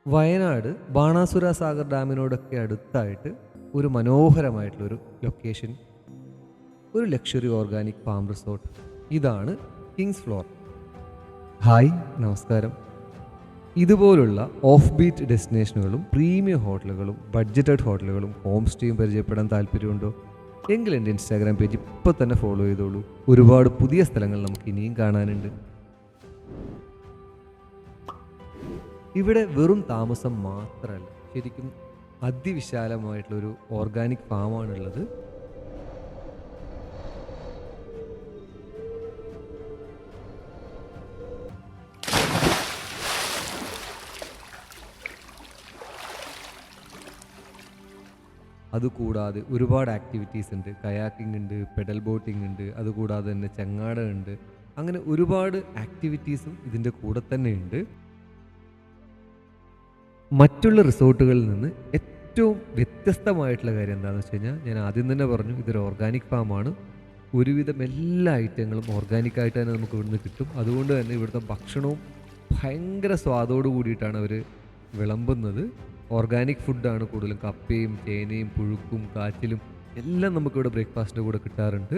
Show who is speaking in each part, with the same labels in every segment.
Speaker 1: വയനാട് ബാണാസുര സാഗർ ഡാമിനോടൊക്കെ അടുത്തായിട്ട് ഒരു മനോഹരമായിട്ടുള്ളൊരു ലൊക്കേഷൻ, ഒരു ലക്ഷറി ഓർഗാനിക് ഫാം റിസോർട്ട്. ഇതാണ് കിങ്സ് ഫ്ലോർ. ഹായ്, നമസ്കാരം. ഇതുപോലുള്ള ഓഫ് ബീറ്റ് ഡെസ്റ്റിനേഷനുകളും പ്രീമിയം ഹോട്ടലുകളും ബഡ്ജറ്റഡ് ഹോട്ടലുകളും ഹോം സ്റ്റേയും പരിചയപ്പെടാൻ താല്പര്യമുണ്ടോ? എങ്കിൽ എൻ്റെ ഇൻസ്റ്റാഗ്രാം പേജ് ഇപ്പോൾ തന്നെ ഫോളോ ചെയ്തോളൂ. ഒരുപാട് പുതിയ സ്ഥലങ്ങൾ നമുക്ക് ഇനിയും കാണാനുണ്ട്. ഇവിടെ വെറും താമസം മാത്രമല്ല, ശരിക്കും അതിവിശാലമായിട്ടുള്ളൊരു ഓർഗാനിക് ഫാമാണുള്ളത്. അതുകൂടാതെ ഒരുപാട് ആക്ടിവിറ്റീസ് ഉണ്ട്. കയാക്കിംഗ് ഉണ്ട്, പെഡൽ ബോട്ടിംഗ് ഉണ്ട്, അതുകൂടാതെ തന്നെ ചെങ്ങാട ഉണ്ട്. അങ്ങനെ ഒരുപാട് ആക്ടിവിറ്റീസും ഇതിൻ്റെ കൂടെ തന്നെ ഉണ്ട്. മറ്റുള്ള റിസോർട്ടുകളിൽ നിന്ന് ഏറ്റവും വ്യത്യസ്തമായിട്ടുള്ള കാര്യം എന്താണെന്ന് വെച്ച് കഴിഞ്ഞാൽ, ഞാൻ ആദ്യം തന്നെ പറഞ്ഞു, ഇതൊരു ഓർഗാനിക് ഫാമാണ്. ഒരുവിധം എല്ലാ ഐറ്റങ്ങളും ഓർഗാനിക്കായിട്ട് തന്നെ നമുക്ക് ഇവിടുന്ന് കിട്ടും. അതുകൊണ്ട് തന്നെ ഇവിടുത്തെ ഭക്ഷണവും ഭയങ്കര സ്വാദോട് കൂടിയിട്ടാണ് അവർ വിളമ്പുന്നത്. ഓർഗാനിക് ഫുഡാണ് കൂടുതലും. കപ്പയും ചേനയും പുഴുക്കും കാച്ചിലും എല്ലാം നമുക്കിവിടെ ബ്രേക്ക്ഫാസ്റ്റിൻ്റെ കൂടെ കിട്ടാറുണ്ട്.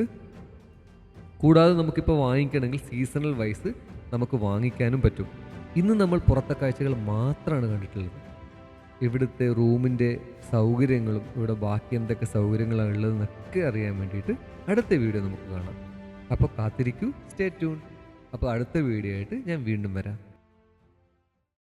Speaker 1: കൂടാതെ നമുക്കിപ്പോൾ വാങ്ങിക്കണമെങ്കിൽ സീസണൽ വൈസ് നമുക്ക് വാങ്ങിക്കാനും പറ്റും. ഇന്ന് നമ്മൾ പുറത്തെ കാഴ്ചകൾ മാത്രമാണ് കണ്ടിട്ടുള്ളത്. ഇവിടുത്തെ റൂമിൻ്റെ സൗകര്യങ്ങളും ഇവിടെ ബാക്കി എന്തൊക്കെ സൗകര്യങ്ങളാണ് ഉള്ളതെന്നൊക്കെ അറിയാൻ വേണ്ടിയിട്ട് അടുത്ത വീഡിയോ നമുക്ക് കാണാം. അപ്പോൾ കാത്തിരിക്കൂ, സ്റ്റേ ട്യൂൺ. അപ്പോൾ അടുത്ത വീഡിയോ ആയിട്ട് ഞാൻ വീണ്ടും വരാം.